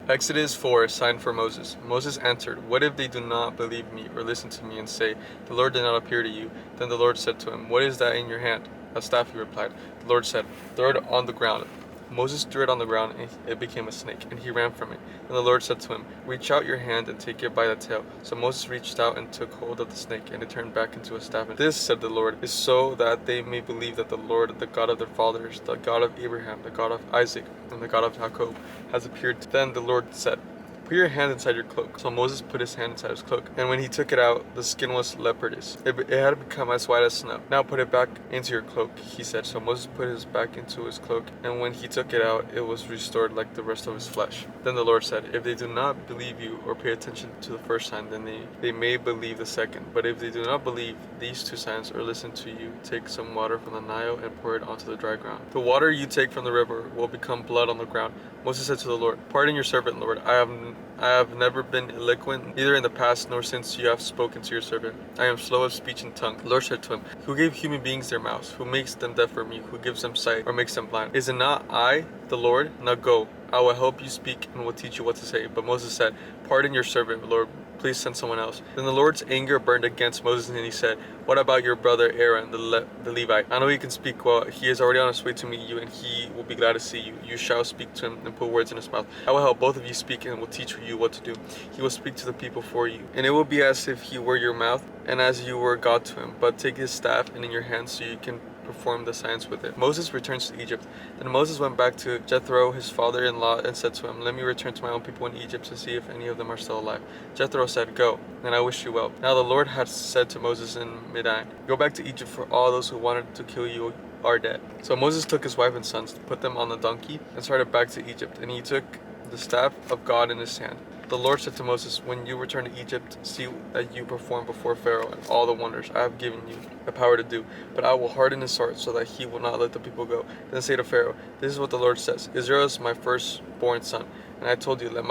Exodus 4, sign for Moses. Moses answered, "What if they do not believe me or listen to me and say, 'The Lord did not appear to you?'" Then the Lord said to him, "What is that in your hand?" "A staff," he replied. The Lord said, "Throw it on the ground." Moses threw it on the ground, and it became a snake, and he ran from it. Then the Lord said to him, "Reach out your hand and take it by the tail." So Moses reached out and took hold of the snake, and it turned back into a staff. "This," said the Lord, "is so that they may believe that the Lord, the God of their fathers, the God of Abraham, the God of Isaac, and the God of Jacob, has appeared." Then the Lord said, "Put your hand inside your cloak." So Moses put his hand inside his cloak, and when he took it out, the skin was leopardess. It had become as white as snow. "Now put it back into your cloak," he said. So Moses put his back into his cloak, and when he took it out, it was restored like the rest of his flesh. Then the Lord said, "If they do not believe you or pay attention to the first sign, then they may believe the second. But if they do not believe these two signs or listen to you, take some water from the Nile and pour it onto the dry ground. The water you take from the river will become blood on the ground." Moses said to the Lord, "Pardon your servant, Lord. I have never been eloquent, neither in the past nor since you have spoken to your servant. I am slow of speech and tongue." The Lord said to him, "Who gave human beings their mouths? Who makes them deaf or mute? Who gives them sight or makes them blind? Is it not I, the Lord? Now go. I will help you speak and will teach you what to say." But Moses said, "Pardon your servant, Lord. Please send someone else." Then the Lord's anger burned against Moses, and he said, "What about your brother Aaron, the Levite? I know he can speak well. He is already on his way to meet you, and he will be glad to see you. You shall speak to him and put words in his mouth. I will help both of you speak and will teach you what to do. He will speak to the people for you, and it will be as if he were your mouth and as you were God to him. But take his staff in your hand so you can perform the signs with it." Moses returns to Egypt. Then Moses went back to Jethro, his father-in-law, and said to him, "Let me return to my own people in Egypt to see if any of them are still alive." Jethro said, "Go, and I wish you well." Now the Lord had said to Moses in Midian, "Go back to Egypt, for all those who wanted to kill you are dead." So Moses took his wife and sons, put them on the donkey, and started back to Egypt. And he took the staff of God in his hand. The Lord said to Moses, "When you return to Egypt, see that you perform before Pharaoh and all the wonders I have given you the power to do. But I will harden his heart so that he will not let the people go. Then say to Pharaoh, 'This is what the Lord says: Israel is my firstborn son, and I told you, let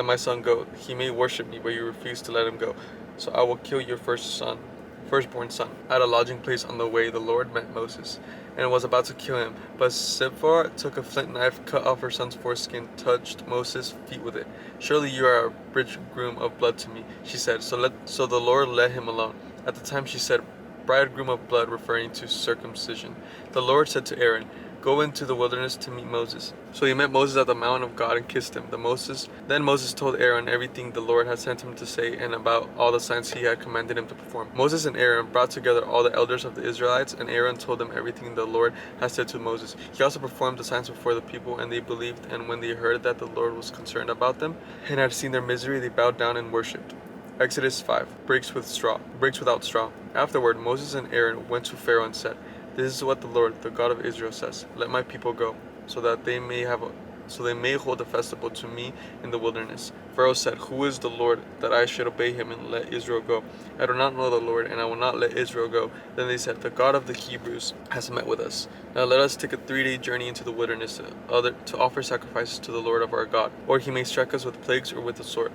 my son go. He may worship me, but you refuse to let him go. So I will kill your firstborn son.'" At a lodging place on the way, the Lord met Moses and was about to kill him. But Zipporah took a flint knife, cut off her son's foreskin, touched Moses' feet with it. "Surely you are a bridegroom of blood to me," she said. So the Lord let him alone. At the time she said, "bridegroom of blood," referring to circumcision. The Lord said to Aaron, "Go into the wilderness to meet Moses." So he met Moses at the mountain of God and kissed him. Then Moses told Aaron everything the Lord had sent him to say and about all the signs he had commanded him to perform. Moses and Aaron brought together all the elders of the Israelites, and Aaron told them everything the Lord had said to Moses. He also performed the signs before the people, and they believed. And when they heard that the Lord was concerned about them and had seen their misery, they bowed down and worshipped. Exodus 5. Breaks without straw. Afterward, Moses and Aaron went to Pharaoh and said, "This is what the Lord, the God of Israel, says: Let my people go, so they may hold a festival to me in the wilderness." Pharaoh said, "Who is the Lord that I should obey him and let Israel go? I do not know the Lord, and I will not let Israel go." Then they said, "The God of the Hebrews has met with us. Now let us take a 3-day journey into the wilderness to offer sacrifices to the Lord of our God, or he may strike us with plagues or with the sword."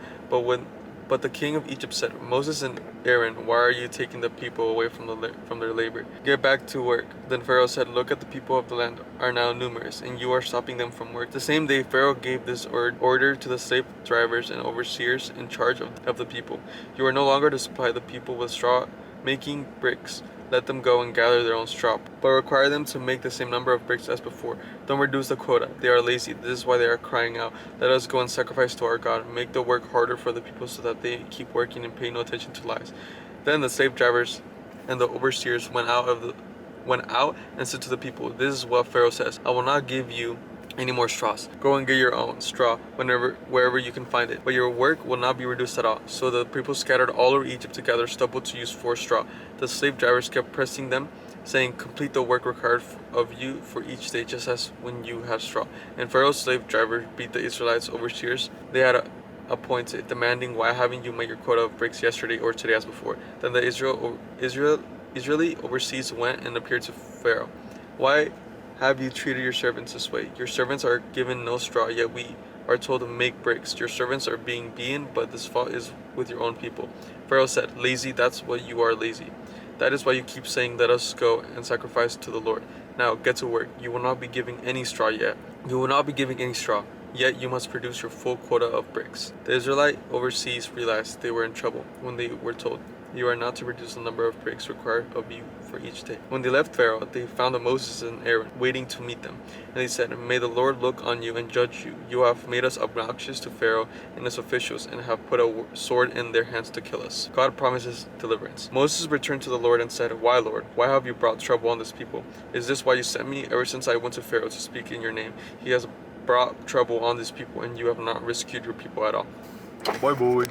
But the king of Egypt said, "Moses and Aaron, why are you taking the people away from their labor? Get back to work." Then Pharaoh said, "Look, at the people of the land are now numerous, and you are stopping them from work." The same day Pharaoh gave this order to the slave drivers and overseers in charge of the people: "You are no longer to supply the people with straw making bricks. Let them go and gather their own straw, but require them to make the same number of bricks as before. Don't reduce the quota. They are lazy. This is why they are crying out, 'Let us go and sacrifice to our God.' Make the work harder for the people so that they keep working and pay no attention to lies." Then the slave drivers and the overseers went out and said to the people, "This is what Pharaoh says: I will not give you any more straws. Go and get your own straw wherever you can find it, but your work will not be reduced at all." So the people scattered all over Egypt to gather stubble to use for straw. The slave drivers kept pressing them, saying, "Complete the work required of you for each day, just as when you had straw." And Pharaoh's slave drivers beat the Israelites overseers they had appointed, demanding, "Why haven't you made your quota of bricks yesterday or today as before?" Then the Israeli overseers went and appeared to Pharaoh. "Why have you treated your servants this way? Your servants are given no straw, yet we are told to make bricks. Your servants are being beaten, but this fault is with your own people." Pharaoh said, "Lazy, that's what you are, lazy. That is why you keep saying, 'Let us go and sacrifice to the Lord.' Now get to work. You will not be giving any straw yet. You will not be giving any straw. Yet you must produce your full quota of bricks. The Israelite overseers realized they were in trouble when they were told, "You are not to produce the number of bricks required of you for each day." When they left Pharaoh, they found Moses and Aaron waiting to meet them. And they said, "May the Lord look on you and judge you. You have made us obnoxious to Pharaoh and his officials and have put a sword in their hands to kill us." God promises deliverance. Moses returned to the Lord and said, "Why, Lord? Why have you brought trouble on this people? Is this why you sent me? Ever since I went to Pharaoh to speak in your name, he has brought trouble on this people, and you have not rescued your people at all." Bye, boy.